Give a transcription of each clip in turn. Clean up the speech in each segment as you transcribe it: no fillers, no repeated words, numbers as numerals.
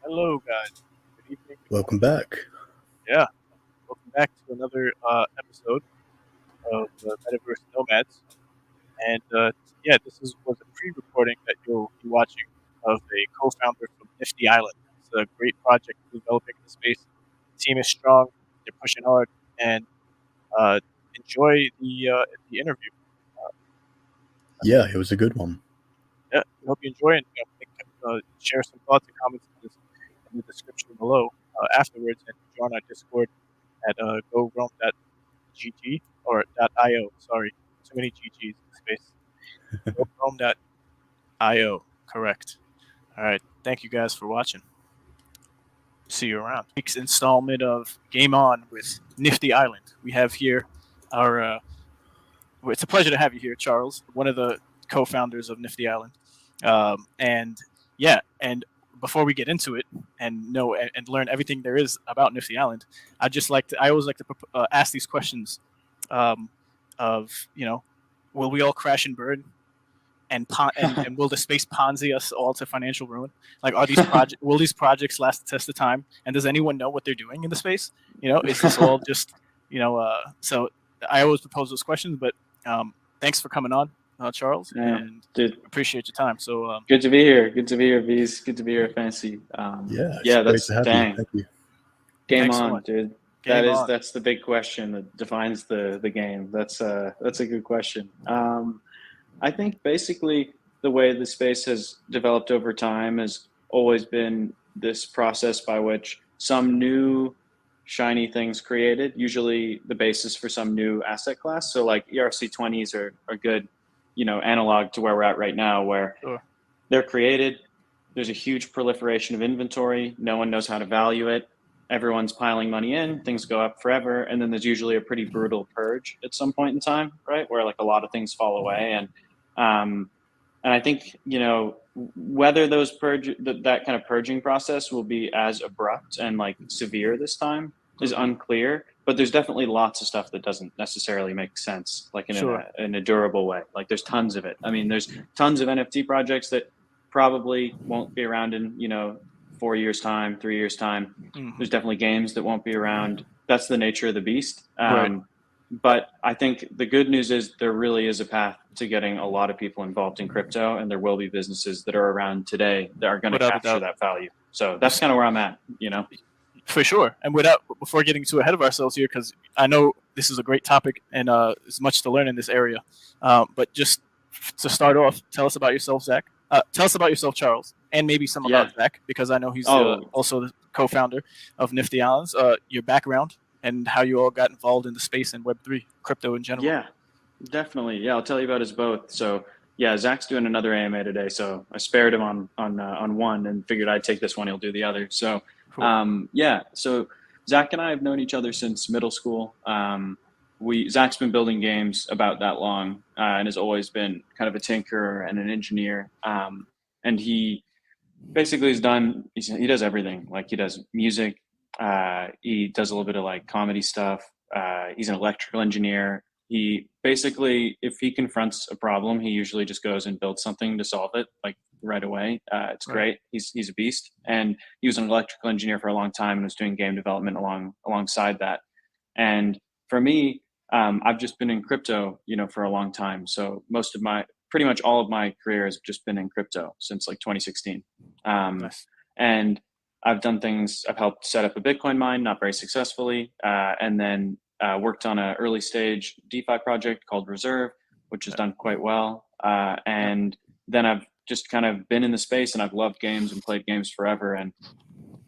Hello, guys. Good evening. Good Welcome morning. back. Yeah, welcome back to another episode of Metaverse Nomads. And yeah, was a pre-recording that you'll be watching of a co-founder from Nifty Island. It's a great project developing in the space. The team is strong. They're pushing hard, and uh, enjoy the interview. Uh, Yeah, it was a good one. yeah, we hope you enjoy it. Share some thoughts and comments in the description below afterwards, and join our Discord at GG or .io. Sorry, too many GGs in the space. GoChrome.io. Correct. All right. Thank you guys for watching. See you around. Next installment of Game On with Nifty Island. We have here our. It's a pleasure to have you here, Charles, one of the co-founders of Nifty Island. And yeah, and before we get into it and know and learn everything there is about Nifty Island, I always like to ask these questions um, of will we all crash and burn, and will the space Ponzi us all to financial ruin? Like, are these will these projects last the test of time? And does anyone know what they're doing in the space? Is this all just So I always propose those questions, but thanks for coming on, Charles, Yeah, and dude, appreciate your time. So good to be here. Good to be here, V's. Good to be here, Fancy. Yeah, it's Yeah, great that's to have you. dang. Thank you. Game thanks so on, much. dude. Game on. That's the big question that defines the game. That's a good question. I think basically the way the space has developed over time has always been this process by which some new shiny things created, usually the basis for some new asset class. So like ERC20s are good, analog to where we're at right now, where Sure. they're created. There's a huge proliferation of inventory. No one knows how to value it. Everyone's piling money in. Things go up forever, and then there's usually a pretty brutal purge at some point in time, right? Where like a lot of things fall away, um, and I think whether that kind of purging process will be as abrupt and like severe this time is unclear. But there's definitely lots of stuff that doesn't necessarily make sense, like Sure. in a durable way. Like there's tons of it. I mean, there's tons of NFT projects that probably won't be around in 4 years time, 3 years time. Mhm. There's definitely games that won't be around. That's the nature of the beast. Right. But I think the good news is there really is a path to getting a lot of people involved in crypto, and there will be businesses that are around today that are going to Without a capture doubt. that value. So that's kind of where I'm at. For sure. And before getting too ahead of ourselves here, because I know this is a great topic and there's much to learn in this area. But just to start off, tell us about yourself, Zach. Tell us about yourself, Charles, and maybe some Yeah. about Zach, because I know he's Oh, also the co-founder of Nifty Islands. Your background and how you all got involved in the space and Web3, crypto in general. yeah, definitely. Yeah, I'll tell you about us both. So yeah, Zach's doing another AMA today, so I spared him on one and figured I'd take this one. He'll do the other. So Cool. yeah, so Zach and I have known each other since middle school. Zach's been building games about that long and has always been kind of a tinkerer and an engineer. And he basically he does everything. Like he does music, he does a little bit of like comedy stuff. He's an electrical engineer. He basically, if he confronts a problem, he usually just goes and builds something to solve it, like right away. It's Right. great. He's a beast, and he was an electrical engineer for a long time and was doing game development alongside that. And for me, I've just been in crypto, for a long time. So pretty much all of my career has just been in crypto since like 2016. Nice. And I've done things. I've helped set up a Bitcoin mine, not very successfully, and then worked on an early stage DeFi project called Reserve, which has done quite well. And then I've just kind of been in the space, and I've loved games and played games forever. And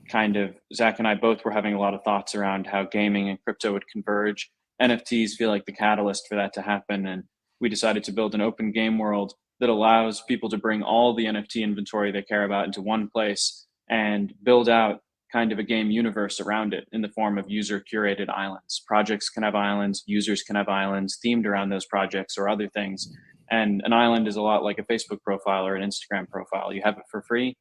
kind of Zach and I both were having a lot of thoughts around how gaming and crypto would converge. NFTs feel like the catalyst for that to happen, and we decided to build an open game world that allows people to bring all the NFT inventory they care about into one place and build out kind of a game universe around it in the form of user curated islands. Projects can have islands, users can have islands themed around those projects or other things. And an island is a lot like a Facebook profile or an Instagram profile. You have it for free,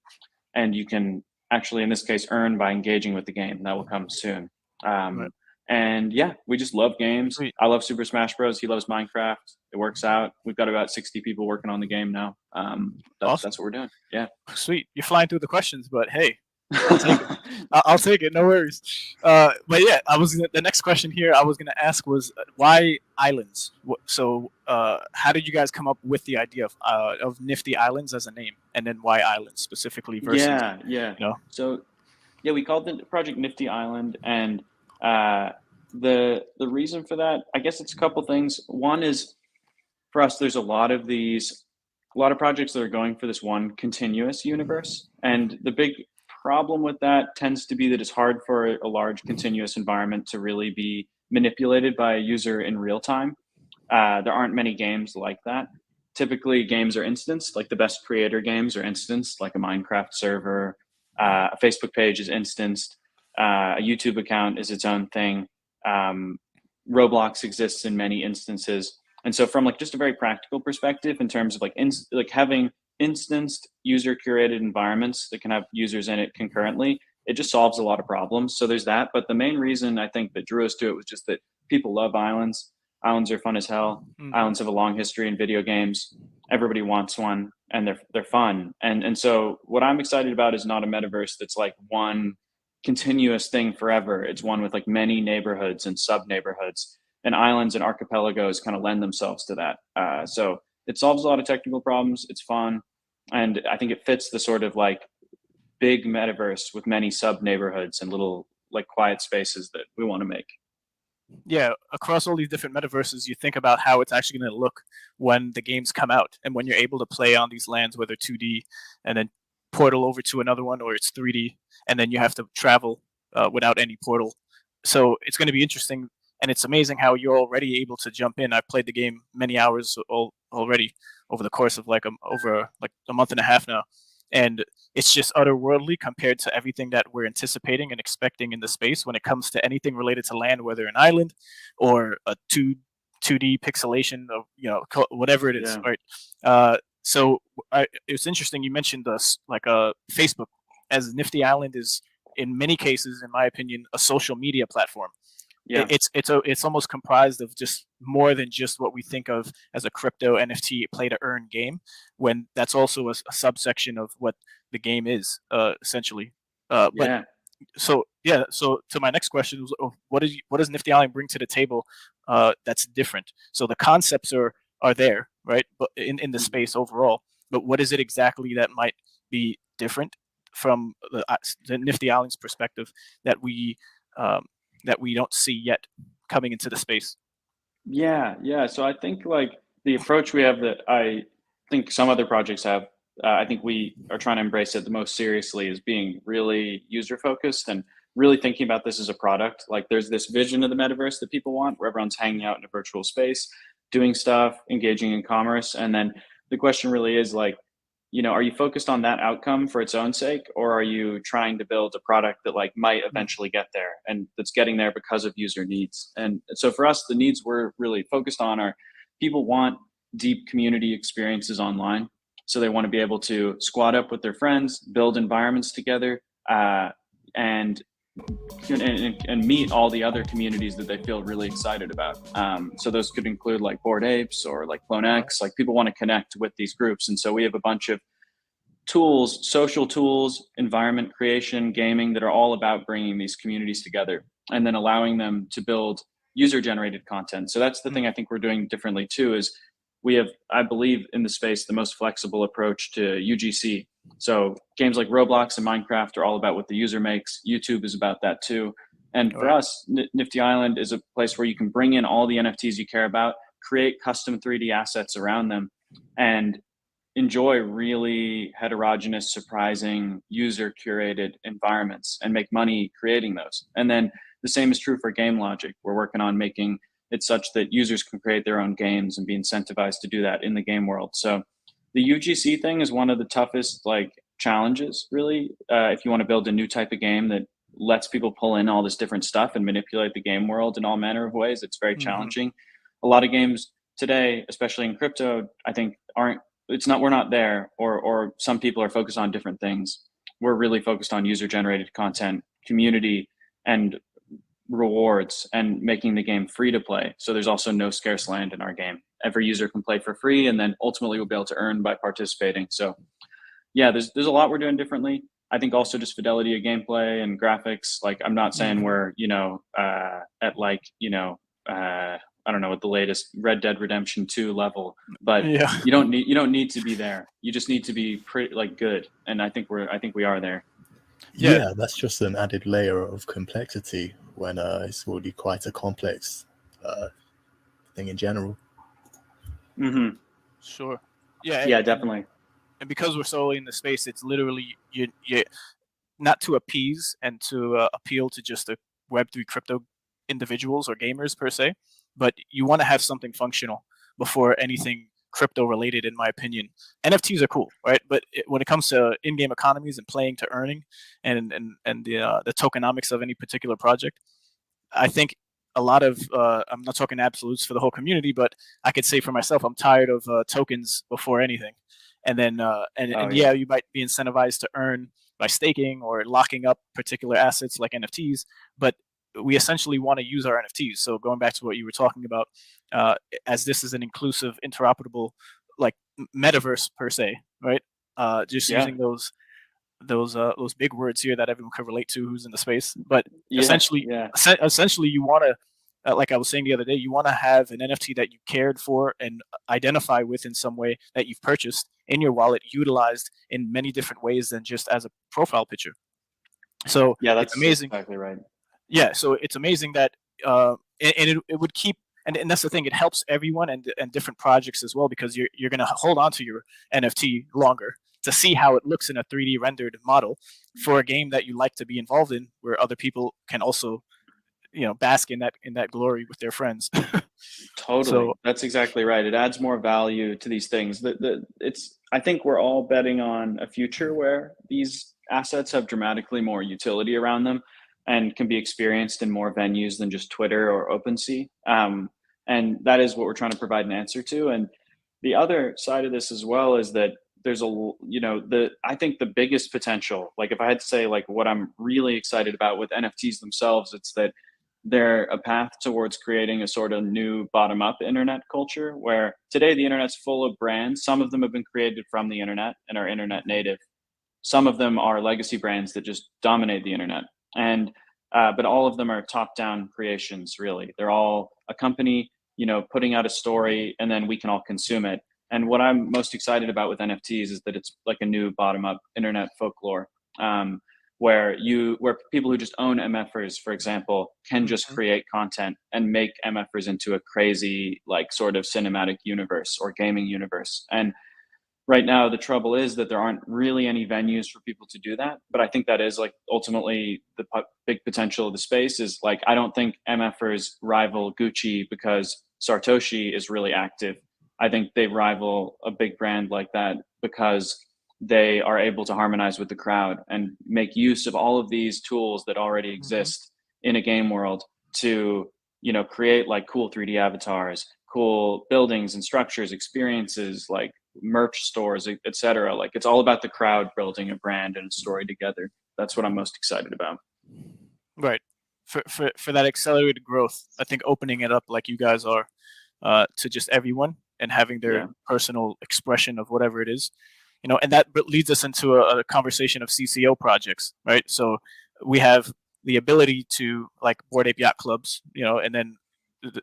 and you can actually, in this case, earn by engaging with the game. That will come soon. Right. And yeah, we just love games. Sweet. I love Super Smash Bros. He loves Minecraft. It works out. We've got about 60 people working on the game now. Awesome. That's what we're doing. Yeah. Sweet. You're flying through the questions, but hey, I'll take it. I'll take it. No worries. But yeah, the next question here I was gonna ask was why islands? So how did you guys come up with the idea of Nifty Islands as a name, and then why islands specifically versus Yeah. you know? So yeah, we called the project Nifty Island, and the reason for that, I guess it's a couple things. One is for us, there's a lot of projects that are going for this one continuous universe, and the big problem with that tends to be that it's hard for a large continuous environment to really be manipulated by a user in real time. There aren't many games like that. Typically, games are instanced, like the best creator games are instanced, like a Minecraft server, a Facebook page is instanced, a YouTube account is its own thing. Roblox exists in many instances. And so from like just a very practical perspective, in terms of like having instanced user curated environments that can have users in it concurrently, it just solves a lot of problems. So there's that. But the main reason I think that drew us to it was just that people love islands. Islands are fun as hell. Mm-hmm. Islands have a long history in video games. Everybody wants one, and they're fun. And so what I'm excited about is not a metaverse that's like one continuous thing forever. It's one with like many neighborhoods and sub neighborhoods, and islands and archipelagos kind of lend themselves to that. So it solves a lot of technical problems. It's fun, and I think it fits the sort of like big metaverse with many sub neighborhoods and little like quiet spaces that we want to make. Yeah, across all these different metaverses, you think about how it's actually going to look when the games come out, and when you're able to play on these lands, whether 2D and then portal over to another one, or it's 3D, and then you have to travel without any portal. So it's going to be interesting, and it's amazing how you're already able to jump in. I've played the game many hours already over the course of over a month and a half now, and it's just otherworldly compared to everything that we're anticipating and expecting in the space when it comes to anything related to land, whether an island or a 2D pixelation of whatever it is, Yeah. right? So it was interesting you mentioned Facebook, as Nifty Island is in many cases, in my opinion, a social media platform. Yeah. It's almost comprised of just more than just what we think of as a crypto NFT play to earn game, when that's also a subsection of what the game is essentially. But so to my next question was, what does Nifty Island bring to the table that's different? So the concepts are there, right? But in the space overall, but what is it exactly that might be different from the Nifty Island's perspective that we don't see yet coming into the space? Yeah. So I think like the approach we have that I think some other projects have, I think we are trying to embrace it the most seriously, is being really user focused and really thinking about this as a product. Like there's this vision of the metaverse that people want, where everyone's hanging out in a virtual space, doing stuff, engaging in commerce. And then the question really is like, are you focused on that outcome for its own sake, or are you trying to build a product that like might eventually get there, and that's getting there because of user needs? And so for us, the needs we're really focused on are people want deep community experiences online. So they want to be able to squad up with their friends, build environments together, and meet all the other communities that they feel really excited about. So those could include like Bored Apes or like Clone X. Like people want to connect with these groups, and so we have a bunch of tools, social tools, environment creation, gaming, that are all about bringing these communities together and then allowing them to build user-generated content. So that's the thing I think we're doing differently too, is we have, I believe, in the space, the most flexible approach to UGC. So games like Roblox and Minecraft are all about what the user makes. YouTube is about that too. And for us, Nifty Island is a place where you can bring in all the NFTs you care about, create custom 3D assets around them, and enjoy really heterogeneous, surprising, user curated environments and make money creating those. And then the same is true for game logic. We're working on making it such that users can create their own games and be incentivized to do that in the game world. So the UGC thing is one of the toughest like challenges, really, if you want to build a new type of game that lets people pull in all this different stuff and manipulate the game world in all manner of ways. It's very challenging. A lot of games today, especially in crypto, I think we're not there, or some people are focused on different things. We're really focused on user generated content, community, and rewards, and making the game free to play. So there's also no scarce land in our game. Every user can play for free, and then ultimately we'll be able to earn by participating. So yeah, there's a lot we're doing differently. I think also just fidelity of gameplay and graphics. Like, I'm not saying we're, at like, I don't know what the latest Red Dead Redemption 2 level, but Yeah. you don't need to be there. You just need to be pretty like good. And I think we are there. Yeah, that's just an added layer of complexity when it's already quite a complex thing in general. Mm-hmm. Sure. Yeah. Yeah, definitely. And because we're solely in the space, it's literally you not to appease and to appeal to just the Web3 crypto individuals or gamers per se, but you want to have something functional before anything crypto related, in my opinion. NFTs are cool, right? But when it comes to in-game economies and playing to earning and the tokenomics of any particular project, I think a lot of I'm not talking absolutes for the whole community, but I could say for myself, I'm tired of tokens before anything. And then yeah, you might be incentivized to earn by staking or locking up particular assets like NFTs, but we essentially want to use our NFTs. So going back to what you were talking about, as this is an inclusive, interoperable, like metaverse per se, right? Just using those big words here that everyone could relate to who's in the space, but essentially you want to like I was saying the other day, you want to have an NFT that you cared for and identify with in some way that you've purchased in your wallet, utilized in many different ways than just as a profile picture. So that's amazing. Exactly right. Yeah, so it's amazing that and it would keep and that's the thing, it helps everyone and different projects as well, because you're going to hold on to your NFT longer to see how it looks in a 3D rendered model for a game that you like to be involved in, where other people can also, bask in that glory with their friends. Totally. So, that's exactly right. It adds more value to these things. I think we're all betting on a future where these assets have dramatically more utility around them and can be experienced in more venues than just Twitter or OpenSea. And that is what we're trying to provide an answer to. And the other side of this as well is that there's I think the biggest potential, like if I had to say like what I'm really excited about with NFTs themselves, it's that they're a path towards creating a sort of new bottom-up internet culture, where today the internet's full of brands. Some of them have been created from the internet and are internet native. Some of them are legacy brands that just dominate the internet. And but all of them are top-down creations, really. They're all a company, putting out a story, and then we can all consume it. And what I'm most excited about with NFTs is that it's like a new bottom-up internet folklore, where people who just own MFers, for example, can just create content and make MFers into a crazy, like, sort of cinematic universe or gaming universe. And right now, the trouble is that there aren't really any venues for people to do that. But I think that is like ultimately the big potential of the space. Is like, I don't think MFers rival Gucci because Satoshi is really active. I think they rival a big brand like that because they are able to harmonize with the crowd and make use of all of these tools that already exist in a game world to, create like cool 3D avatars, cool buildings and structures, experiences, like merch stores, etc. Like, it's all about the crowd building a brand and a story together. That's what I'm most excited about. Right. For that accelerated growth, I think opening it up like you guys are to just everyone and having their personal expression of whatever it is, and that leads us into a conversation of CCO projects, right? So we have the ability to, like, Bored Ape Yacht Clubs, and then the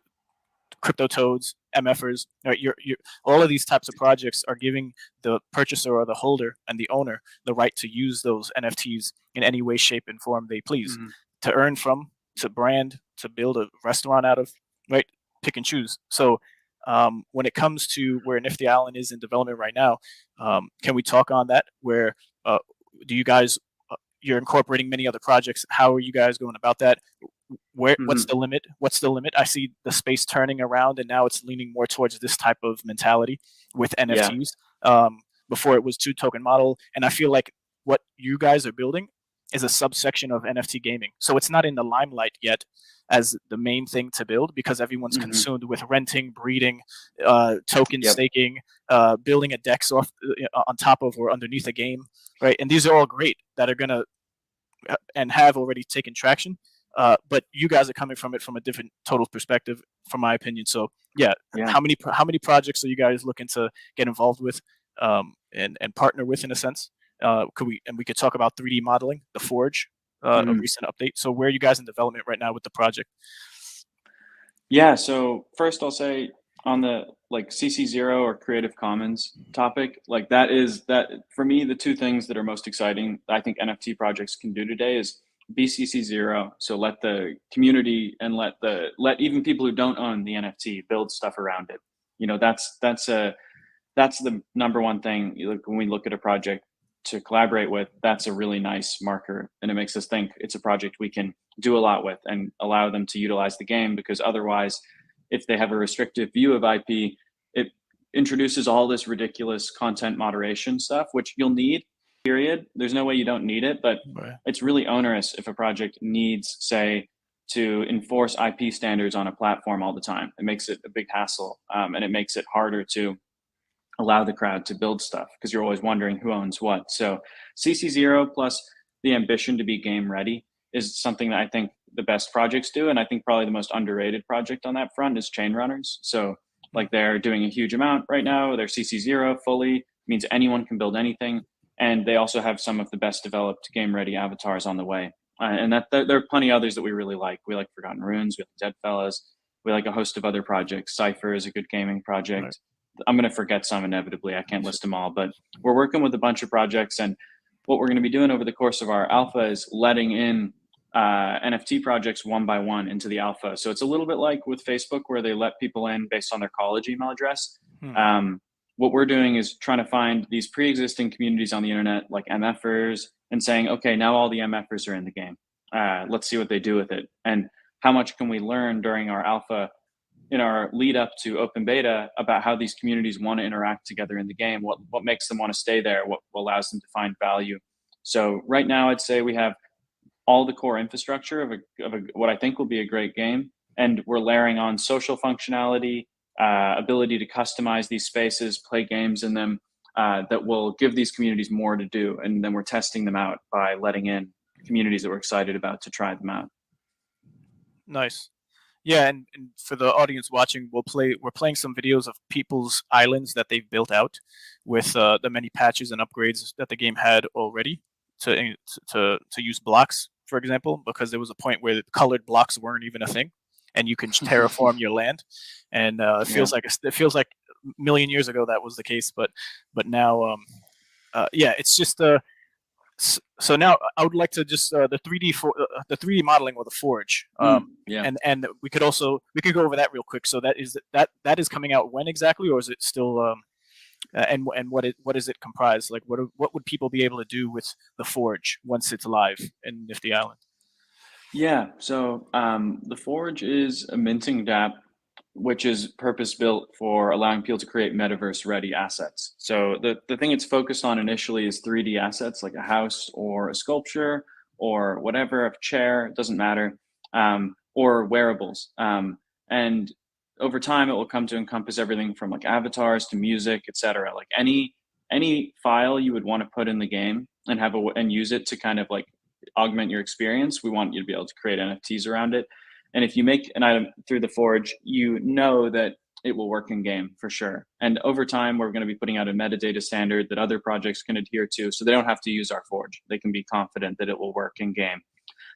Crypto Toads, MFers, right? All of these types of projects are giving the purchaser or the holder and the owner the right to use those NFTs in any way, shape, and form they please, to earn from, to brand, to build a restaurant out of, right? Pick and choose. So when it comes to where Nifty Island is in development right now, can we talk on that? Where do you guys, you're incorporating many other projects. How are you guys going about that? What's the limit? What's the limit? I see the space turning around, and now it's leaning more towards this type of mentality with NFTs. Before it was two token model, and I feel like what you guys are building is a subsection of NFT gaming. So it's not in the limelight yet as the main thing to build, because everyone's consumed with renting, breeding, token staking, building a DEX off on top of or underneath a game, right? And these are all great that are gonna and have already taken traction. But you guys are coming from it from a different total perspective, from my opinion. So how many projects are you guys looking to get involved with and partner with, in a sense? we could talk about 3D modeling, the Forge, a recent update. So where are you guys in development right now with the project? Yeah, so first I'll say on the like CC0 or Creative Commons topic, like that for me, the two things that are most exciting I think NFT projects can do today is be CC0. So let the community and let even people who don't own the NFT build stuff around it. You know, that's the number one thing. Like when we look at a project to collaborate with, that's a really nice marker, and it makes us think it's a project we can do a lot with and allow them to utilize the game, because otherwise, if they have a restrictive view of IP, it introduces all this ridiculous content moderation stuff, which you'll need, period. There's no way you don't need it, but it's really onerous if a project needs, say, to enforce IP standards on a platform all the time. It makes it a big hassle, and it makes it harder to allow the crowd to build stuff because you're always wondering who owns what. So CC0 plus the ambition to be game ready is something that I think the best projects do. And I think probably the most underrated project on that front is Chain Runners. So like they're doing a huge amount right now. They're CC0 fully, means anyone can build anything. And they also have some of the best developed game ready avatars on the way. And that there are plenty others that we really like. We like Forgotten Runes, we like Deadfellas, we like a host of other projects. Cypher is a good gaming project. Right. I'm going to forget some inevitably. I can't list them all, but we're working with a bunch of projects. And what we're going to be doing over the course of our alpha is letting in NFT projects one by one into the alpha. So it's a little bit like with Facebook where they let people in based on their college email address. What we're doing is trying to find these pre-existing communities on the internet, like MFers, and saying, okay, now all the MFers are in the game. Let's see what they do with it. And how much can we learn during our alpha in our lead up to open beta about how these communities want to interact together in the game, what makes them want to stay there, what allows them to find value. So right now I'd say we have all the core infrastructure of what I think will be a great game. And we're layering on social functionality, ability to customize these spaces, play games in them, that will give these communities more to do. And then we're testing them out by letting in communities that we're excited about to try them out. Nice. Yeah, and for the audience watching, we're playing some videos of people's islands that they've built out with the many patches and upgrades that the game had already to use blocks, for example, because there was a point where colored blocks weren't even a thing, and you can terraform your land, and it feels like a million years ago that was the case, but now, it's just so now I would like to just the 3D modeling or the Forge, and we could go over that real quick. So that is coming out when exactly, or is it still and what is it comprised? Like what would people be able to do with the Forge once it's live in Nifty Island? Yeah, so the Forge is a minting dApp which is purpose built for allowing people to create metaverse ready assets. So the thing it's focused on initially is 3D assets like a house or a sculpture or whatever, a chair, it doesn't matter, or wearables. And over time, it will come to encompass everything from like avatars to music, etc. Like any file you would want to put in the game and and use it to kind of like augment your experience, we want you to be able to create NFTs around it. And if you make an item through the Forge, you know that it will work in game for sure. And over time, we're going to be putting out a metadata standard that other projects can adhere to, so they don't have to use our Forge. They can be confident that it will work in game.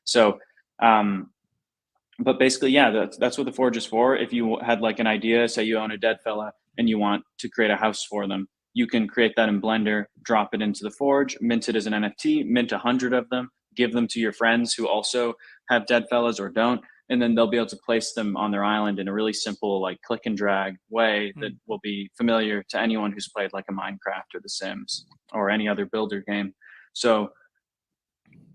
So, but basically, yeah, that's what the Forge is for. If you had like an idea, say you own a dead fella and you want to create a house for them, you can create that in Blender, drop it into the Forge, mint it as an NFT, mint 100 of them, give them to your friends who also have dead fellas or don't. And then they'll be able to place them on their island in a really simple, like click and drag way that will be familiar to anyone who's played like a Minecraft or The Sims or any other builder game. So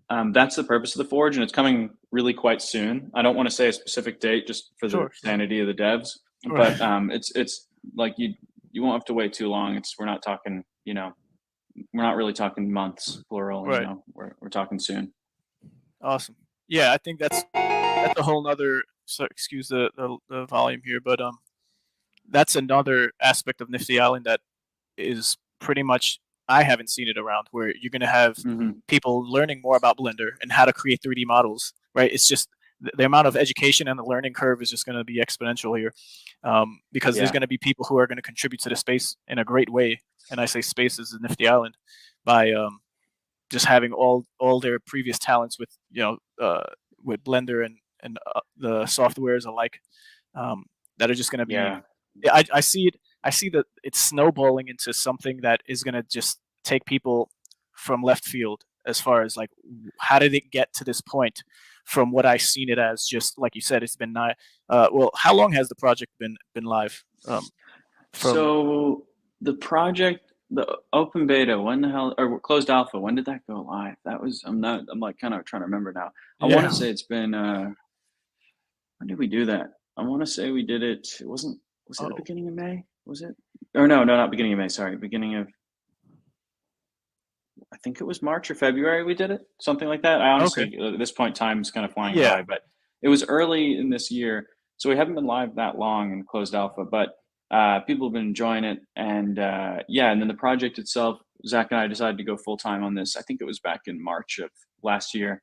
that's the purpose of the Forge, and it's coming really quite soon. I don't want to say a specific date just for the sanity of the devs, but it's like you won't have to wait too long. We're not talking, we're not really talking months plural. Right. We're talking soon. Awesome. Yeah, I think that's a whole nother. So excuse the volume here, but that's another aspect of Nifty Island that is pretty much, I haven't seen it around, where you're going to have people learning more about Blender and how to create 3D models. Right? It's just the amount of education and the learning curve is just going to be exponential here, because there's going to be people who are going to contribute to the space in a great way. And I say space is Nifty Island by just having all their previous talents with with Blender and the softwares alike, that are just going to be. Yeah. I see it. I see that it's snowballing into something that is going to just take people from left field as far as like how did it get to this point. From what I've seen it as, just like you said, it's been well, how long has the project been live? So the project, the open beta, when the hell, or closed alpha, when did that go live? That was, I'm like kind of trying to remember now. I want to say it's been, when did we do that? I want to say we did it, was it the beginning of May? Was it? Or no, not beginning of May, sorry. Beginning of, I think it was March or February we did it, something like that. I honestly, at this point, time is kind of flying by, but it was early in this year. So we haven't been live that long in closed alpha, but people have been enjoying it. And and then the project itself, Zach and I decided to go full time on this. I think it was back in March of last year.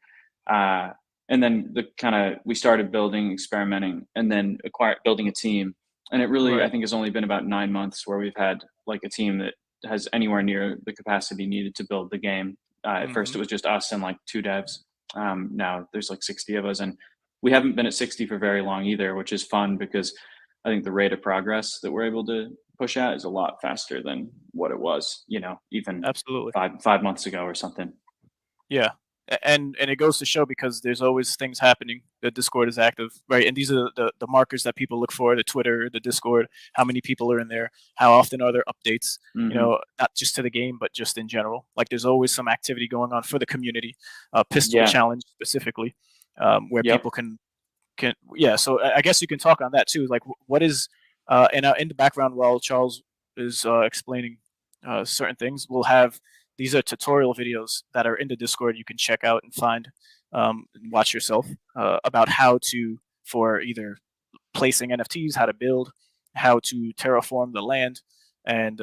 And then we started building, experimenting, and then building a team. And it really, I think, has only been about 9 months where we've had like a team that has anywhere near the capacity needed to build the game. At first, it was just us and like 2 devs. Now there's like 60 of us, and we haven't been at 60 for very long either, which is fun because I think the rate of progress that we're able to push at is a lot faster than what it was, even absolutely 5 months ago or something. Yeah. And it goes to show because there's always things happening. The Discord is active, right? And these are the markers that people look for: the Twitter, the Discord, how many people are in there, how often are there updates, not just to the game, but just in general. Like there's always some activity going on for the community, pistol challenge specifically, where people can. So I guess you can talk on that too. Like what is, and in the background while Charles is explaining certain things, we'll have. These are tutorial videos that are in the Discord you can check out and find and watch yourself about how to, for either placing NFTs, how to build, how to terraform the land. And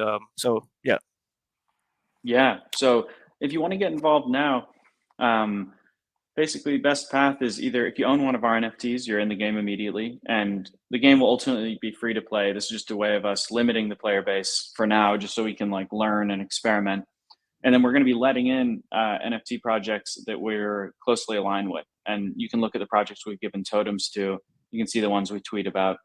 Yeah. So if you want to get involved now, basically best path is either if you own one of our NFTs, you're in the game immediately, and the game will ultimately be free to play. This is just a way of us limiting the player base for now, just so we can like learn and experiment. And then we're going to be letting in NFT projects that we're closely aligned with. And you can look at the projects we've given totems to. You can see the ones we tweet about.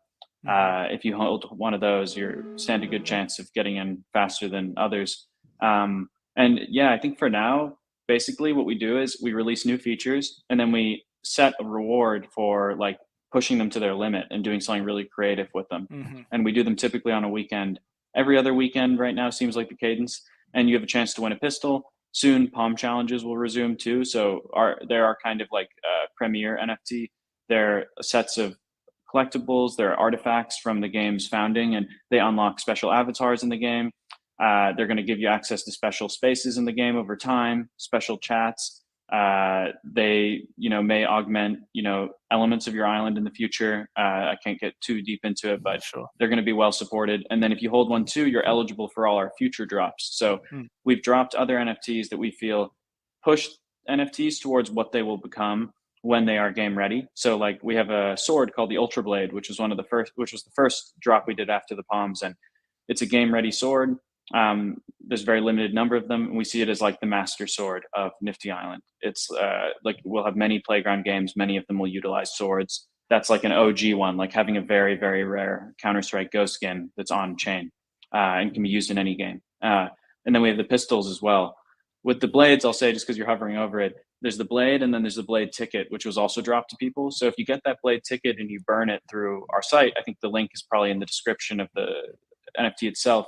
If you hold one of those, you stand a good chance of getting in faster than others. I think for now, basically what we do is we release new features and then we set a reward for like pushing them to their limit and doing something really creative with them. And we do them typically on a weekend. Every other weekend right now seems like the cadence. And you have a chance to win a pistol. Soon, palm challenges will resume too. So there are kind of like premier NFT. They're sets of collectibles. They're artifacts from the game's founding, and they unlock special avatars in the game. They're going to give you access to special spaces in the game over time, special chats. They, may augment, elements of your island in the future. I can't get too deep into it, but they're going to be well supported. And then if you hold one too, you're eligible for all our future drops. So we've dropped other NFTs that we feel push NFTs towards what they will become when they are game ready. So like we have a sword called the Ultra Blade, which was the first drop we did after the palms. And it's a game ready sword. There's a very limited number of them, and we see it as like the master sword of Nifty Island. It's like we'll have many playground games, many of them will utilize swords. That's like an OG one, like having a very, very rare Counter-Strike Ghost skin that's on chain and can be used in any game. And then we have the pistols as well. With the blades, I'll say, just because you're hovering over it, there's the blade and then there's the blade ticket, which was also dropped to people. So if you get that blade ticket and you burn it through our site, I think the link is probably in the description of the NFT itself.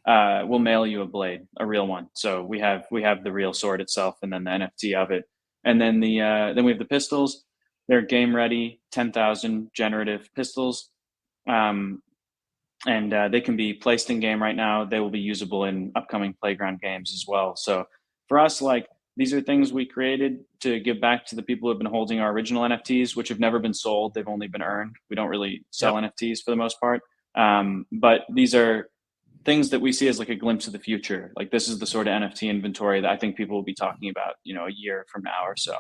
We'll mail you a blade, a real one. So we have the real sword itself, and then the NFT of it, and then then we have the pistols. They're game ready, 10,000 generative pistols, and they can be placed in game right now. They will be usable in upcoming playground games as well. So for us, like these are things we created to give back to the people who have been holding our original NFTs, which have never been sold. They've only been earned. We don't really sell NFTs for the most part, but these are things that we see as like a glimpse of the future. Like this is the sort of NFT inventory that I think people will be talking about, a year from now or so.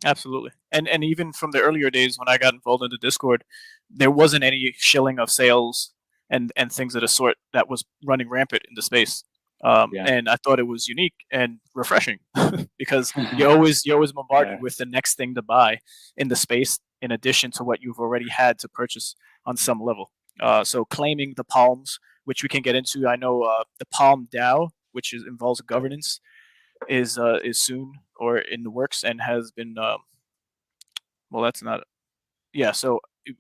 Absolutely. And even from the earlier days when I got involved in the Discord, there wasn't any shilling of sales and things of the sort that was running rampant in the space. Yeah. And I thought it was unique and refreshing because you're always bombarded Yeah. with the next thing to buy in the space, in addition to what you've already had to purchase on some level. So claiming the palms, which we can get into. I know the Palm DAO, which involves governance, is soon or in the works and has been. Well, that's not. Yeah. So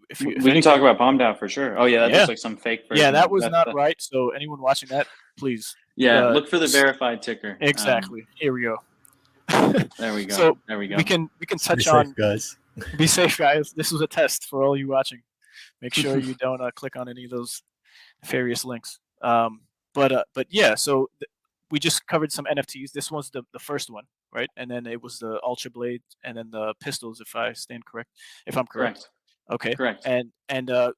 if We can anything, talk about Palm DAO for sure. Oh yeah, that yeah, looks like some fake yeah, version that of was that. not right. So anyone watching that, please. Yeah, look for the verified ticker. Exactly. Here we go. There we go. So there we go. we can touch Be on. safe, guys. Be safe, guys. This was a test for all you watching. Make sure you don't click on any of those nefarious links. But yeah, so we just covered some NFTs. This one's the first one, right? And then it was the Ultra Blade, and then the pistols, if I'm correct. Okay. Correct. And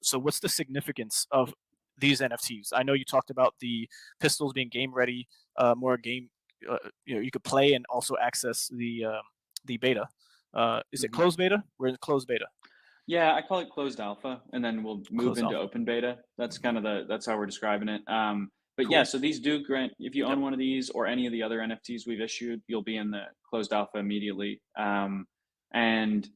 so what's the significance of these NFTs? I know you talked about the pistols being game ready, more game. You could play and also access the beta. Is it closed beta? We're in closed beta. Yeah, I call it closed alpha, and then we'll move into open beta. That's kind of that's how we're describing it. But Cool. yeah, so these do grant, if you own one of these or any of the other NFTs we've issued, you'll be in the closed alpha immediately. And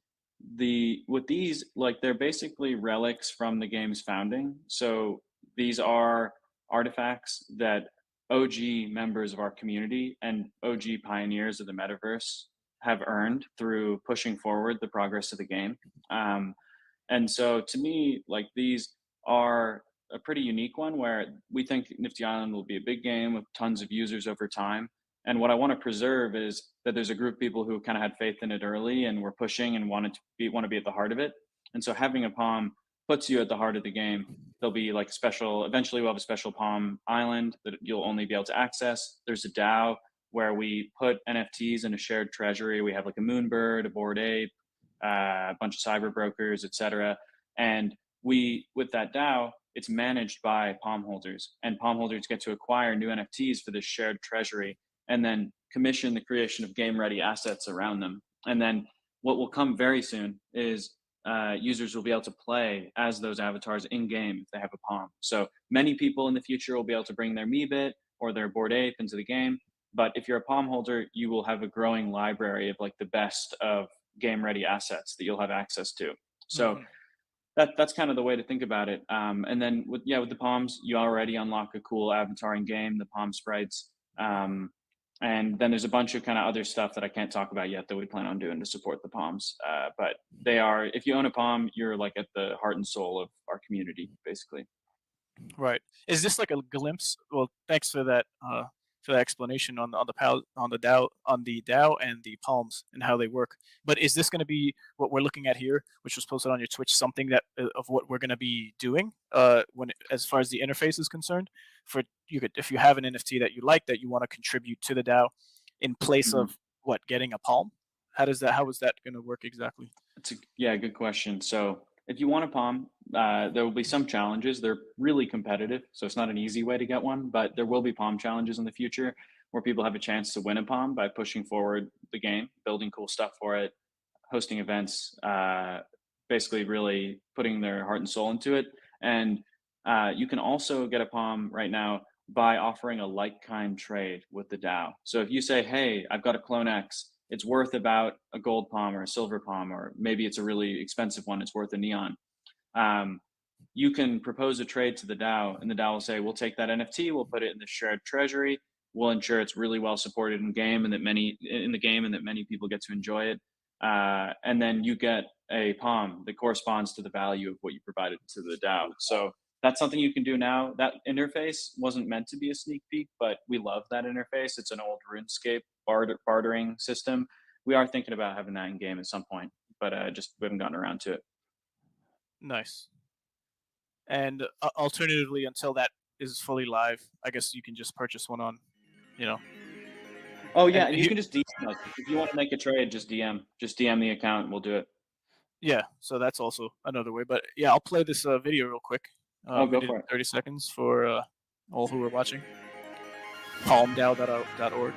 with these, like, they're basically relics from the game's founding. So these are artifacts that OG members of our community and OG pioneers of the metaverse have earned through pushing forward the progress of the game. And so to me, like, these are a pretty unique one where we think Nifty Island will be a big game with tons of users over time. And what I want to preserve is that there's a group of people who kind of had faith in it early and were pushing and want to be at the heart of it. And so having a Palm puts you at the heart of the game. There'll be like eventually we'll have a special Palm Island that you'll only be able to access. There's a DAO where we put NFTs in a shared treasury. We have like a Moonbird, a Bored Ape, a bunch of cyber brokers, etc. And with that DAO, it's managed by Palm holders, and Palm holders get to acquire new NFTs for this shared treasury, and then commission the creation of game-ready assets around them. And then what will come very soon is users will be able to play as those avatars in game if they have a Palm. So many people in the future will be able to bring their Meebit or their Bored Ape into the game. But if you're a Palm holder, you will have a growing library of like the best of game-ready assets that you'll have access to. So that's kind of the way to think about it. And then with the Palms, you already unlock a cool avatar in game, the Palm sprites. And then there's a bunch of kind of other stuff that I can't talk about yet that we plan on doing to support the Palms. But if you own a Palm, you're like at the heart and soul of our community, basically. Right. Is this like a glimpse? Well, thanks for that explanation on the DAO and the Palms and how they work. But is this going to be what we're looking at here, which was posted on your Twitch, something that of what we're going to be doing as far as the interface is concerned? If you have an NFT that you like that you want to contribute to the DAO in place of getting a Palm? How is that going to work exactly? Good question. So if you want a Palm, there will be some challenges. They're really competitive, so it's not an easy way to get one, but there will be Palm challenges in the future where people have a chance to win a Palm by pushing forward the game, building cool stuff for it, hosting events, basically really putting their heart and soul into it. And you can also get a Palm right now by offering a like-kind trade with the DAO. So if you say, hey, I've got a Clone X, it's worth about a gold Palm or a silver Palm, or maybe it's a really expensive one, it's worth a neon. You can propose a trade to the DAO, and the DAO will say, we'll take that NFT, we'll put it in the shared treasury, we'll ensure it's really well supported in the game and that many people get to enjoy it. And then you get a Palm that corresponds to the value of what you provided to the DAO. So that's something you can do now. That interface wasn't meant to be a sneak peek, but we love that interface. It's an old RuneScape bartering system. We are thinking about having that in game at some point, but just we haven't gotten around to it. Nice. And alternatively, until that is fully live, I guess you can just purchase one on, Oh yeah, and you can just DM us. If you want to make a trade, just DM the account and we'll do it. Yeah, so that's also another way. But yeah, I'll play this video real quick. Go for it. 30 seconds for all who are watching. palmdao.org.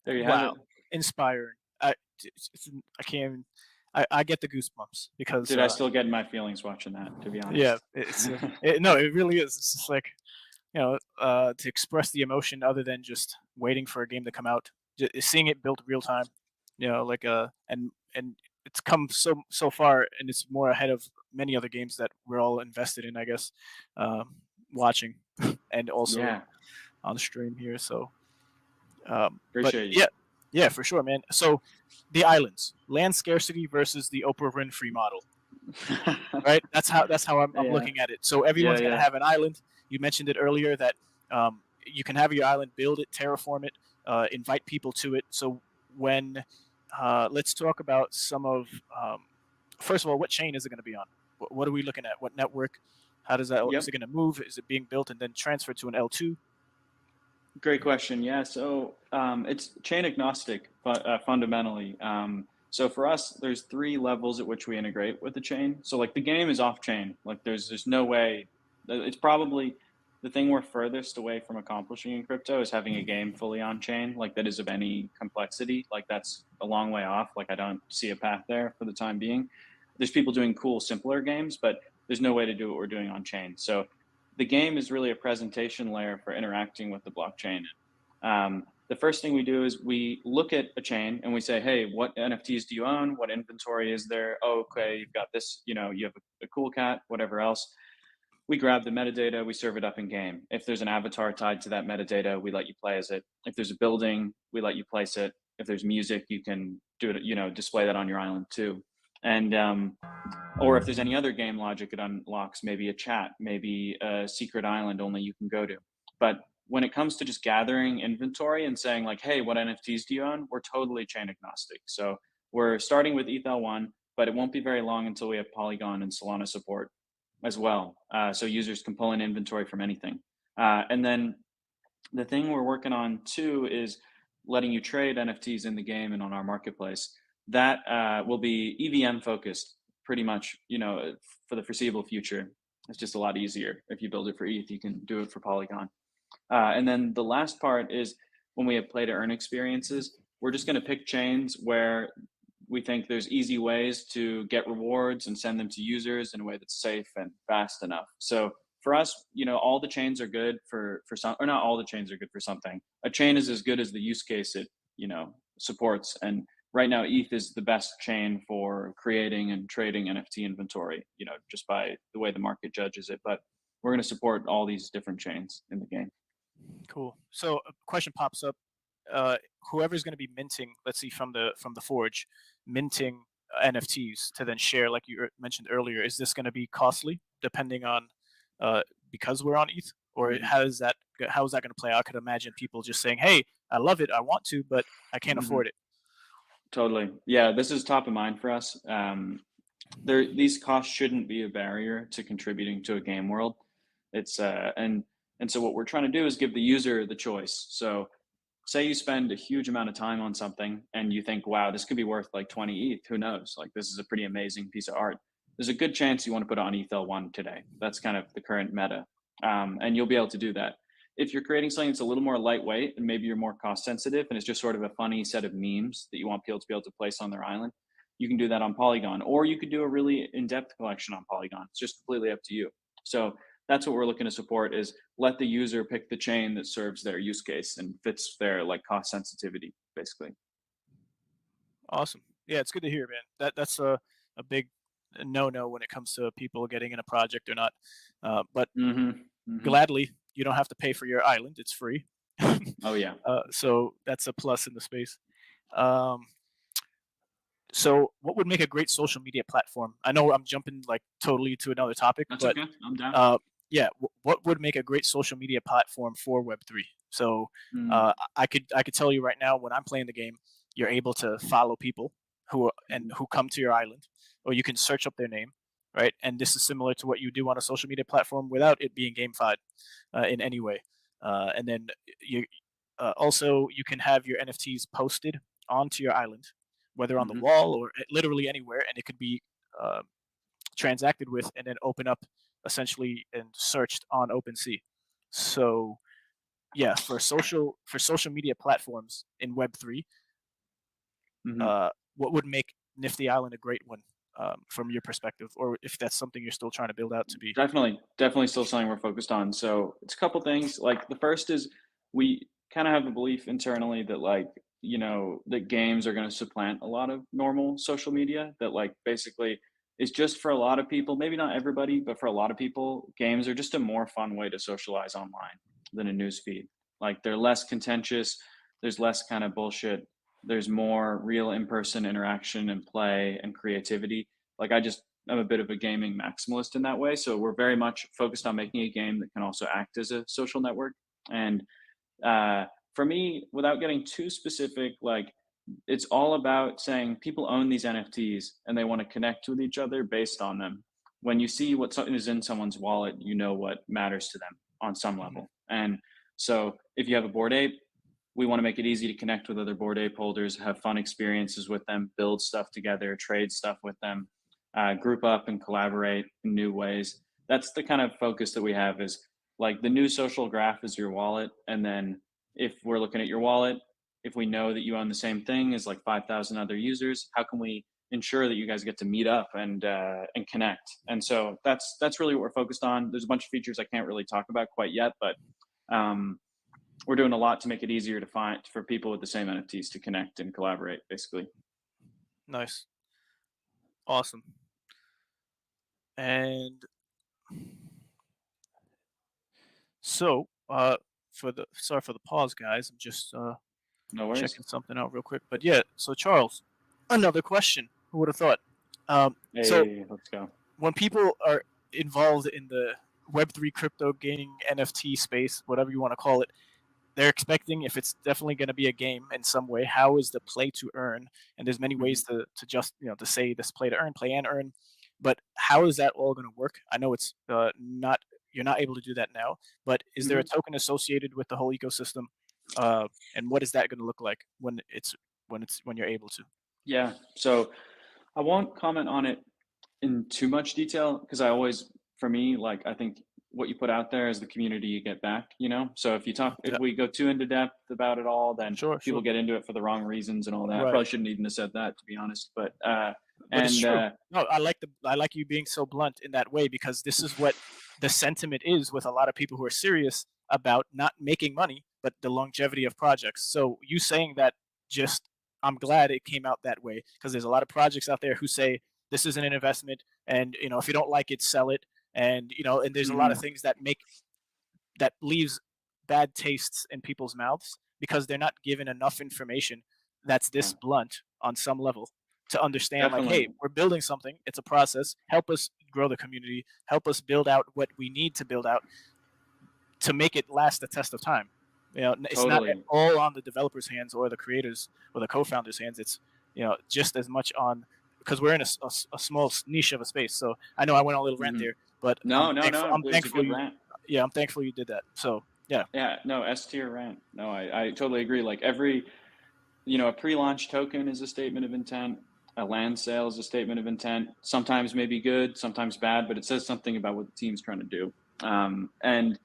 There you have Wow, it. inspiring. I can't even. I get the goosebumps because Dude, I still get my feelings watching that, to be yeah, honest. no, it really is. It's just like to express the emotion other than just waiting for a game to come out, seeing it built real time, like and it's come so far, and it's more ahead of many other games that we're all invested in, I guess, watching and also Yeah, on the stream here. So, but appreciate you. yeah, for sure, man. So, the islands, land scarcity versus the Oprah Winfrey model, right? That's how I'm Yeah, looking at it. So yeah, everyone's going to yeah. have an island. You mentioned it earlier that you can have your island, build it, terraform it, invite people to it. So when let's talk about some of first of all, what chain is it going to be on? What are we looking at? What network? How does that? Is Yep. it going to move? Is it being built and then transferred to an L2? Great question. Yeah, so it's chain agnostic fundamentally. So for us, there's 3 levels at which we integrate with the chain. So like the game is off chain. Like there's no way. It's probably the thing we're furthest away from accomplishing in crypto is having a game fully on chain, like that is of any complexity. Like that's a long way off. Like I don't see a path there for the time being. There's people doing cool, simpler games, but there's no way to do what we're doing on chain. So the game is really a presentation layer for interacting with the blockchain. The first thing we do is we look at a chain and we say, hey, what NFTs do you own? What inventory is there? Oh, okay, you've got this, you have a cool cat, whatever else. We grab the metadata, we serve it up in game. If there's an avatar tied to that metadata, we let you play as it. If there's a building, we let you place it. If there's music, you can do it, display that on your island too. And or if there's any other game logic, it unlocks maybe a chat, maybe a secret island only you can go to. But when it comes to just gathering inventory and saying like, hey, what NFTs do you own? We're totally chain agnostic. So we're starting with ETH1, but it won't be very long until we have Polygon and Solana support as well. So users can pull in inventory from anything. And then the thing we're working on too is letting you trade NFTs in the game and on our marketplace. That will be EVM focused pretty much, for the foreseeable future. It's just a lot easier. If you build it for ETH, you can do it for Polygon. And then the last part is when we have play to earn experiences, we're just going to pick chains where we think there's easy ways to get rewards and send them to users in a way that's safe and fast enough. So for us, all the chains are good for some, or not all the chains are good for something. A chain is as good as the use case it, supports. And right now, ETH is the best chain for creating and trading NFT inventory, just by the way the market judges it. But we're going to support all these different chains in the game. Cool. So a question pops up. Whoever's going to be minting, let's see, from the forge, minting NFTs to then share, like you mentioned earlier, is this going to be costly depending on because we're on ETH, or how is that going to play out? I could imagine people just saying, "Hey, I love it, I want to, but I can't afford it." Totally. Yeah, this is top of mind for us. These costs shouldn't be a barrier to contributing to a game world. It's and so what we're trying to do is give the user the choice. So say you spend a huge amount of time on something and you think, wow, this could be worth like 20 ETH. Who knows? Like this is a pretty amazing piece of art. There's a good chance you want to put it on ETH1 today. That's kind of the current meta. And you'll be able to do that. If you're creating something that's a little more lightweight and maybe you're more cost sensitive and it's just sort of a funny set of memes that you want people to be able to place on their island, you can do that on Polygon, or you could do a really in-depth collection on Polygon. It's just completely up to you. So that's what we're looking to support, is let the user pick the chain that serves their use case and fits their like cost sensitivity, basically. Awesome. Yeah, it's good to hear, man. That's a big no when it comes to people getting in a project or not. But gladly, you don't have to pay for your island; it's free. Oh yeah. So that's a plus in the space. So what would make a great social media platform? I know I'm jumping like totally to another topic, That's but okay. I'm down. yeah, what would make a great social media platform for Web3? So I could tell you right now, when I'm playing the game, you're able to follow people who come to your island, or you can search up their name, right? And this is similar to what you do on a social media platform without it being gamified in any way. And then you also you can have your NFTs posted onto your island, whether on the wall or literally anywhere, and it could be transacted with and then open up essentially and searched on OpenSea. So yeah, for social media platforms in Web3, Hmm. what would make Nifty Island a great one from your perspective, or if that's something you're still trying to build out to be? Definitely still something we're focused on. So it's a couple things. Like the first is we kind of have a belief internally that like, that games are going to supplant a lot of normal social media, that like basically it's just for a lot of people, maybe not everybody, but for a lot of people, games are just a more fun way to socialize online than a news feed. Like they're less contentious, there's less kind of bullshit, there's more real in-person interaction and play and creativity. Like I'm a bit of a gaming maximalist in that way. So we're very much focused on making a game that can also act as a social network. And for me, without getting too specific, like it's all about saying people own these NFTs and they want to connect with each other based on them. When you see what is in someone's wallet, you know what matters to them on some Hmm. level. And so if you have a Bored Ape, we want to make it easy to connect with other Bored Ape holders, have fun experiences with them, build stuff together, trade stuff with them, group up and collaborate in new ways. That's the kind of focus that we have, is like the new social graph is your wallet. And then if we're looking at your wallet, if we know that you own the same thing as like 5,000 other users, how can we ensure that you guys get to meet up and connect? And so that's really what we're focused on. There's a bunch of features I can't really talk about quite yet, but um, we're doing a lot to make it easier to find for people with the same NFTs to connect and collaborate, basically. Nice, awesome. And so, for the sorry for the pause, guys. I'm just No worries. checking something out real quick. But yeah, so Charles, another question. Who would have thought? So Hey, let's go. when people are involved in the Web3 crypto gaming NFT space, whatever you want to call it, they're expecting, if it's definitely going to be a game in some way, how is the play to earn? And there's many Mhm. ways to just to say this play to earn, play and earn, but how is that all going to work? I know it's not, you're not able to do that now, but is there a Mhm. token associated with the whole ecosystem? And what is that going to look like when you're able to? Yeah. So I won't comment on it in too much detail because for me, like I think what you put out there is the community you get back. So if Yeah, we go too into depth about it all, then sure, people sure, get into it for the wrong reasons and all that. I right. probably shouldn't even have said that, to be honest. But But it's and true. No, I like you being so blunt in that way, because this is what the sentiment is with a lot of people who are serious about not making money, but the longevity of projects. So you saying that, just, I'm glad it came out that way, because there's a lot of projects out there who say this isn't an investment, and if you don't like it, sell it, and and there's a lot of Mhm. things that leaves bad tastes in people's mouths because they're not given enough information that's this Yeah, blunt on some level to understand, like, hey, definitely. we're building something, it's a process, help us grow the community, help us build out what we need to build out to make it last the test of time. It's not Totally. all on the developers hands or the creators or the co-founders hands. It's just as much on, because we're in a small niche of a space. So I know I went on a little rant Mhm. there, but No, no, no. I'm It was a thankful good you, rant. yeah, I'm thankful you did that. So yeah. Yeah, no, S tier rant. No, I totally agree. Like a pre-launch token is a statement of intent. A land sale is a statement of intent. Sometimes maybe good, sometimes bad, but it says something about what the team's trying to do. And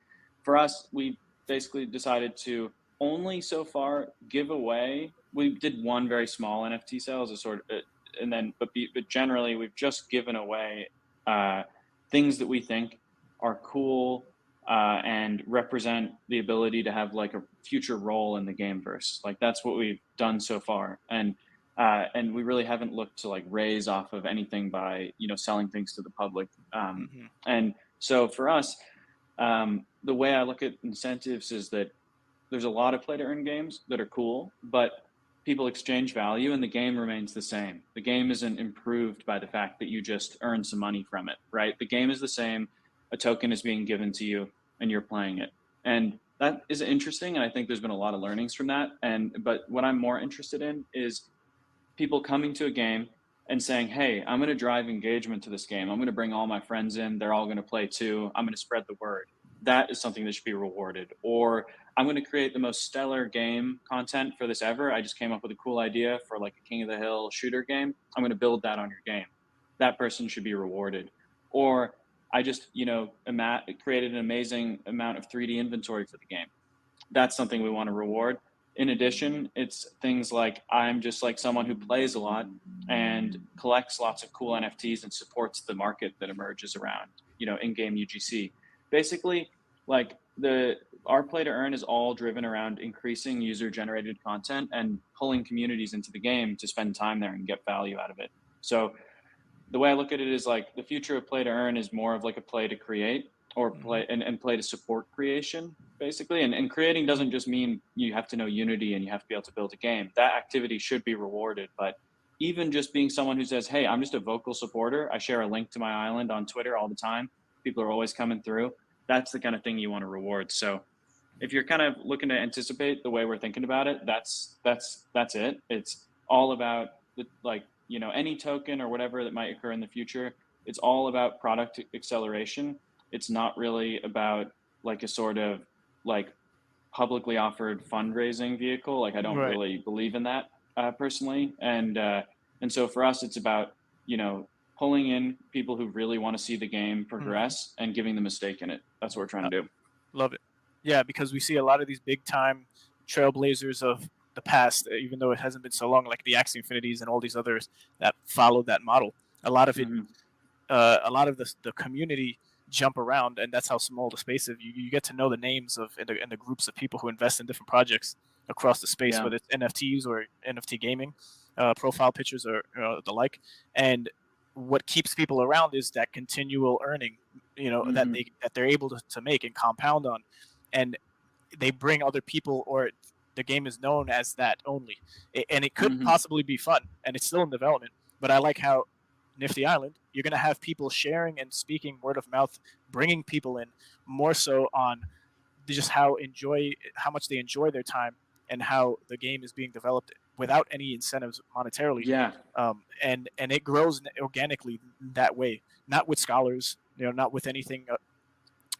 for us, we basically decided to only so far give away. We did one very small NFT sale as a sort of, and then but generally we've just given away uh, things that we think are cool and represent the ability to have like a future role in the gameverse. Like that's what we've done so far, and we really haven't looked to like raise off of anything by selling things to the public. Hmm. And so for us, the way I look at incentives is that there's a lot of play to earn games that are cool, but people exchange value and the game remains the same. The game isn't improved by the fact that you just earn some money from it, right? The game is the same. A token is being given to you and you're playing it. And that is interesting. And I think there's been a lot of learnings from that. But what I'm more interested in is people coming to a game and saying, hey, I'm going to drive engagement to this game. I'm going to bring all my friends in. They're all going to play too. I'm going to spread the word. That is something that should be rewarded. Or I'm going to create the most stellar game content for this ever. I just came up with a cool idea for like a King of the Hill shooter game. I'm going to build that on your game. That person should be rewarded. Or I just, created an amazing amount of 3D inventory for the game. that's something we want to reward. In addition, it's things like I'm just like someone who plays a lot and collects lots of cool NFTs and supports the market that emerges around, in-game UGC. Basically, like our play to earn is all driven around increasing user generated content and pulling communities into the game to spend time there and get value out of it. So the way I look at it is like the future of play to earn is more of like a play to create or play and play to support creation basically. And creating doesn't just mean you have to know Unity and you have to be able to build a game. That activity should be rewarded. But even just being someone who says, hey, I'm just a vocal supporter. I share a link to my island on Twitter all the time. People are always coming through. That's the kind of thing you want to reward. So if you're kind of looking to anticipate the way we're thinking about it, that's it. It's all about any token or whatever that might occur in the future. It's all about product acceleration. It's not really about like a sort of like publicly offered fundraising vehicle. Like I don't really believe in that personally. And so for us, it's about pulling in people who really want to see the game progress and giving them a stake in it. That's what we're trying to do. Love it. Yeah, because we see a lot of these big time trailblazers of the past, even though it hasn't been so long, like the Axie Infinities and all these others that followed that model. A lot of it, a lot of the community jump around, and that's how small the space is. You get to know the names of and the groups of people who invest in different projects across the space, whether it's NFTs or NFT gaming, profile pictures or the like. And what keeps people around is that continual earning, that they're able to make and compound on, and they bring other people, or the game is known as that only, and it could possibly be fun, and it's still in development. But I like how Nifty Island, you're going to have people sharing and speaking word of mouth, bringing people in more so on just how much they enjoy their time and how the game is being developed without any incentives monetarily. Yeah. And it grows organically that way, not with scholars, not with anything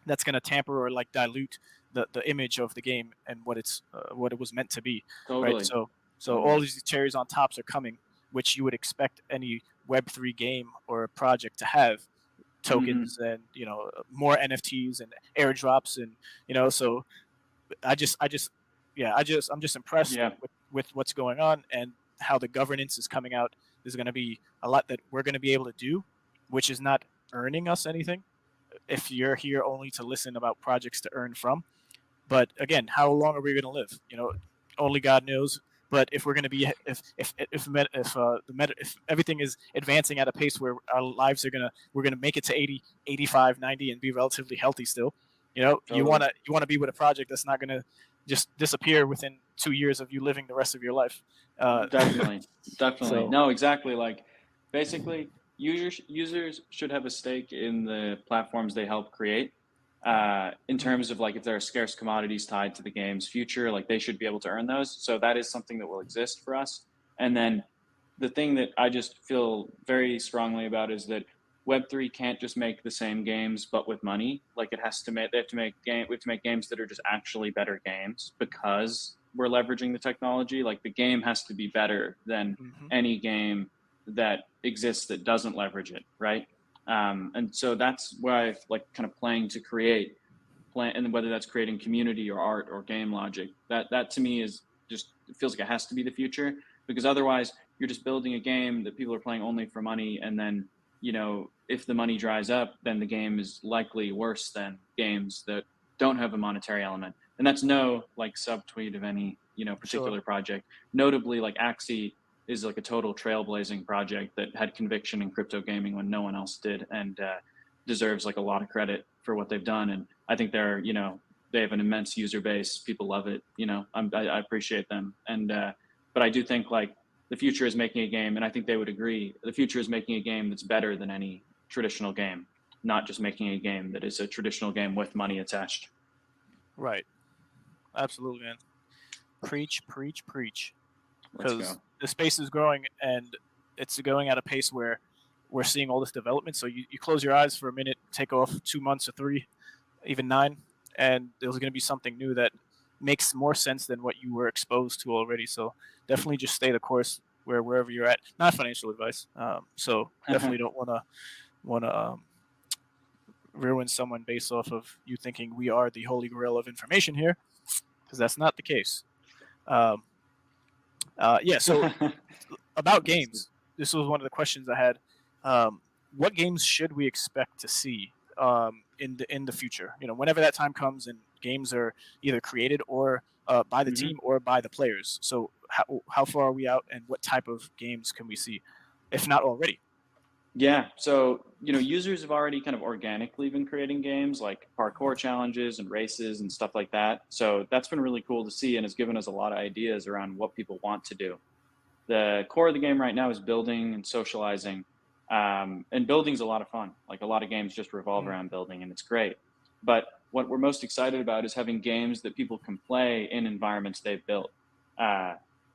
that's going to tamper or like dilute the image of the game and what it was meant to be. Totally. Right. So all these cherries on tops are coming, which you would expect any Web3 game or project to have, tokens and more NFTs and airdrops, and so I'm just impressed with what's going on and how the governance is coming out. There's going to be a lot that we're going to be able to do, which is not earning us anything if you're here only to listen about projects to earn from. But again, how long are we going to live? Only God knows. But if we're going to be, if everything is advancing at a pace where our lives we're going to make it to 80, 85, 90 and be relatively healthy still, totally. you want to be with a project that's not going to just disappear within 2 years of you living the rest of your life. Definitely. So, no, exactly. Like basically users should have a stake in the platforms they help create. In terms of like if there are scarce commodities tied to the game's future, like they should be able to earn those. So that is something that will exist for us. And then the thing that I just feel very strongly about is that Web3 can't just make the same games but with money. Like we have to make games that are just actually better games because we're leveraging the technology. Like the game has to be better than any game that exists that doesn't leverage it, right? And so that's where I like kind of playing to create, and whether that's creating community or art or game logic, that to me is just, it feels like it has to be the future, because otherwise you're just building a game that people are playing only for money. And then, if the money dries up, then the game is likely worse than games that don't have a monetary element. And that's no like subtweet of any, particular project. Notably, like Axie is like a total trailblazing project that had conviction in crypto gaming when no one else did, and deserves like a lot of credit for what they've done. And I think they have an immense user base. People love it. I appreciate them. And but I do think like the future is making a game, and I think they would agree. The future is making a game that's better than any traditional game, not just making a game that is a traditional game with money attached. Right. Absolutely, man. Preach. Because the space is growing, and it's going at a pace where we're seeing all this development. So you close your eyes for a minute, take off 2 months or 3, even 9, and there's going to be something new that makes more sense than what you were exposed to already. So definitely just stay the course wherever you're at. Not financial advice. So definitely don't want to ruin someone based off of you thinking we are the holy grail of information here. because that's not the case. Yeah. So about games, this was one of the questions I had. What games should we expect to see in the future? You know, whenever that time comes and games are either created or by the team or by the players. So how far are we out, and what type of games can we see, if not already? Yeah, so users have already kind of organically been creating games like parkour challenges and races and stuff like that. So that's been really cool to see and has given us a lot of ideas around what people want to do. The core of the game right now is building and socializing, and building's a lot of fun. Like a lot of games just revolve around building, and it's great. But what we're most excited about is having games that people can play in environments they've built,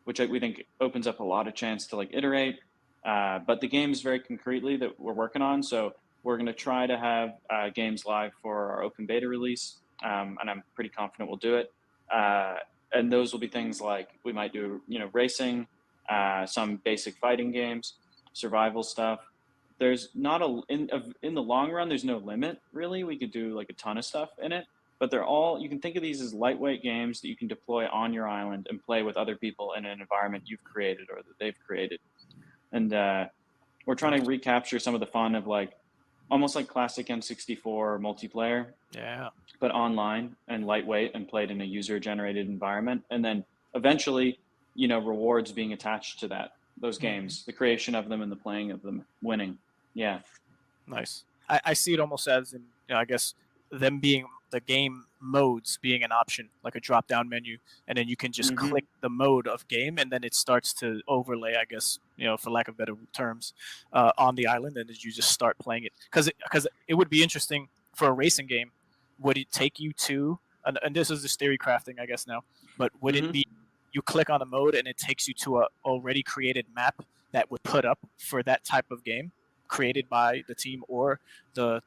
which we think opens up a lot of chance to like iterate. But the games very concretely that we're working on. So we're going to try to have games live for our open beta release, and I'm pretty confident we'll do it. And those will be things like we might do, racing, some basic fighting games, survival stuff. There's not in the long run, there's no limit really. We could do like a ton of stuff in it, but they're all, you can think of these as lightweight games that you can deploy on your island and play with other people in an environment you've created or that they've created. And we're trying to recapture some of the fun of like almost like classic N64 multiplayer, but online and lightweight and played in a user-generated environment. And then eventually, rewards being attached to those games, the creation of them and the playing of them, winning. Yeah. Nice. I see it almost as in, I guess, them being the game modes being an option, like a drop-down menu, and then you can just click the mode of game, and then it starts to overlay, I guess, for lack of better terms, on the island, and then you just start playing it. Because it would be interesting for a racing game. Would it take you to, and this is just theory crafting, I guess now, but would it be you click on a mode and it takes you to a already created map that would put up for that type of game, created by the team or the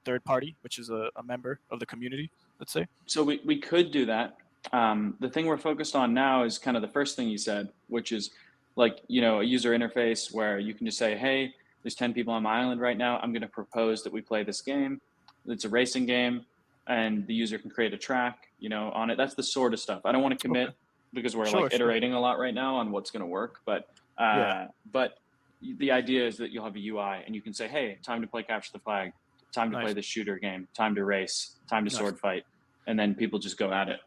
third party, which is a member of the community, let's say? So we could do that. The thing we're focused on now is kind of the first thing you said, which is like, a user interface where you can just say, hey, there's 10 people on my island right now. I'm going to propose that we play this game. It's a racing game, and the user can create a track, on it. That's the sort of stuff. I don't want to commit because we're iterating a lot right now on what's going to work. But the idea is that you'll have a UI and you can say, hey, time to play capture the flag, time to play this shooter game, time to race, time to sword fight, and then people just go at it.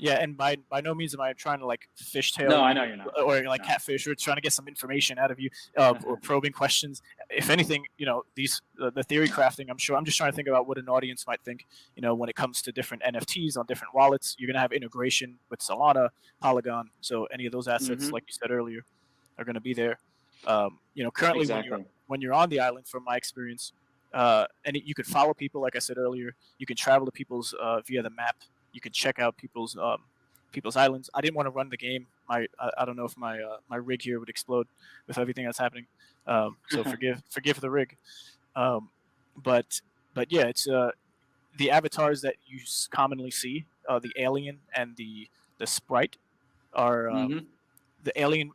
Yeah, and by no means am I trying to like fishtail. No, I know you're not. Or like catfish, or trying to get some information out of you, or probing questions. If anything, these the theory crafting. I'm just trying to think about what an audience might think. When it comes to different NFTs on different wallets, you're gonna have integration with Solana, Polygon. So any of those assets, like you said earlier, are gonna be there. Currently when you're on the island, from my experience, and you could follow people, like I said earlier. You can travel to people's via the map. You can check out people's islands. I didn't want to run the game. I don't know if my rig here would explode with everything that's happening. So forgive the rig. But yeah, it's the avatars that you commonly see. The alien and the sprite are the alien.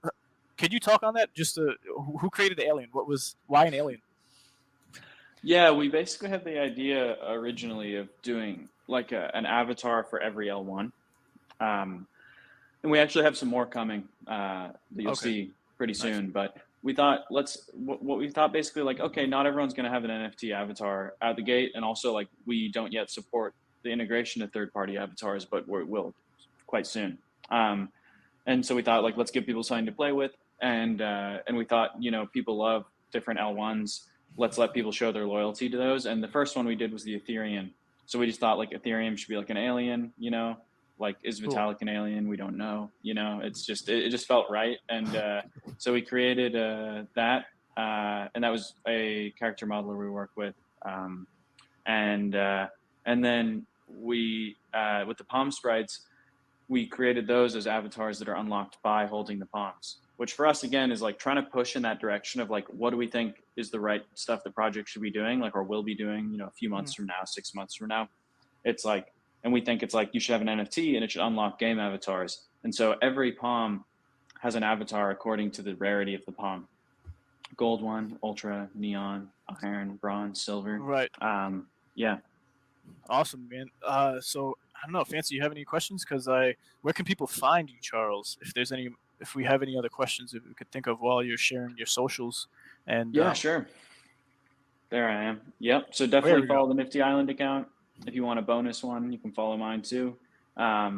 Could you talk on that? Just who created the alien? Why an alien? Yeah, we basically had the idea originally of doing like an avatar for every L1. And we actually have some more coming that you'll see pretty soon. But we thought what we thought basically, like, okay, not everyone's going to have an NFT avatar out the gate. And also, like, we don't yet support the integration of third-party avatars, but we will quite soon. And so we thought, like, let's give people something to play with. And we thought, people love different L1s. Let's let people show their loyalty to those. And the first one we did was the Ethereum. So we just thought like Ethereum should be like an alien, like is Vitalik an alien? We don't know, it just felt right. And so we created that, and that was a character modeler we work with. And then we, with the palm sprites, we created those as avatars that are unlocked by holding the palms, which for us, again, is like trying to push in that direction of like, what do we think is the right stuff the project should be doing, like, or will be doing, a few months from now, 6 months from now. It's like, and we think it's like, you should have an NFT and it should unlock game avatars. And so every palm has an avatar according to the rarity of the palm. Gold one, ultra, neon, iron, bronze, silver. Right. Yeah. Awesome, man. So don't know, Fancy, you have any questions? Because where can people find you, Charles? If we have any other questions that we could think of while you're sharing your socials, and Yeah, sure. There I am. Yep. So There definitely we follow the Nifty Island account. If you want a bonus one, you can follow mine too. Yeah,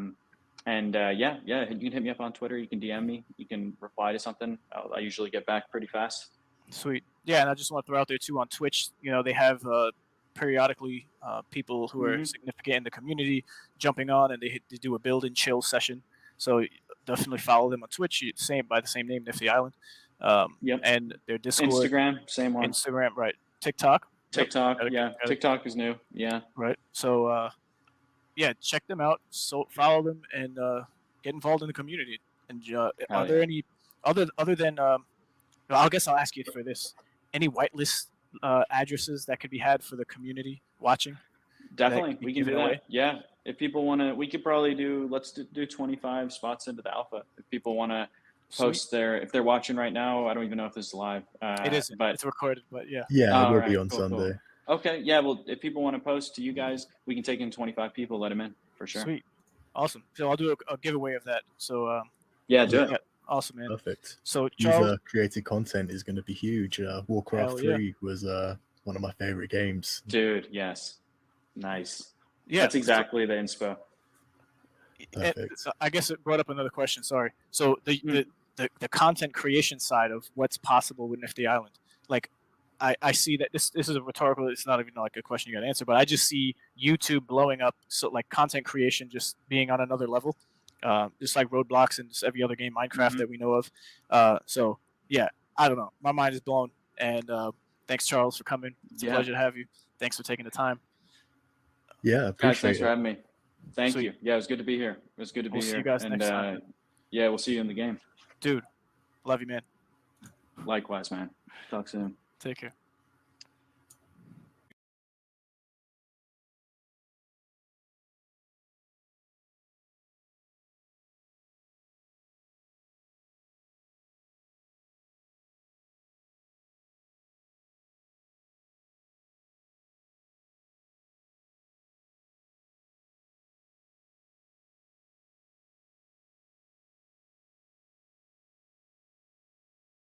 you can hit me up on Twitter. You can DM me. You can reply to something. I usually get back pretty fast. Sweet. Yeah, and I just want to throw out there too on Twitch. They have periodically people who are significant in the community jumping on, and they do a build and chill session. So definitely follow them on Twitch. By the same name, Nifty Island. Yep. And their Discord, Instagram, same one. Instagram, right? TikTok. TikTok, Yep. yeah. TikTok is new. Yeah. Right. So yeah, check them out. So follow them and get involved in the community. And are there any other than I guess I'll ask you for this: any whitelist addresses that could be had for the community watching? Definitely, we can do that. Away? Yeah, if people want to, we could probably let's do 25 spots into the alpha. If people want to post if they're watching right now, I don't even know if this is live. It isn't, but it's recorded. But yeah. Yeah, it will be on Sunday. Cool. Okay, yeah. Well, if people want to post to you guys, we can take in 25 people. Let them in for sure. Sweet, awesome. So I'll do a giveaway of that. So yeah, do it. Yeah. Awesome, man. Perfect. So Charles, created content is going to be huge. Warcraft 3 was one of my favorite games. Dude, yes. Nice. Yeah. That's exactly the inspo. Perfect. So I guess it brought up another question. Sorry. So the content creation side of what's possible with Nifty Island. Like I see that this is a rhetorical, it's not even like a question you got to answer, but I just see YouTube blowing up. So like content creation just being on another level. Just like Roadblocks and just every other game, Minecraft that we know of. So yeah, I don't know. My mind is blown. And thanks, Charles, for coming. It's a pleasure to have you. Thanks for taking the time. Yeah, guys, thanks for having me. Thank you. Yeah, it was good to be here. It was good to be here. See you guys next time. Yeah, we'll see you in the game. Dude, love you, man. Likewise, man. Talk soon. Take care.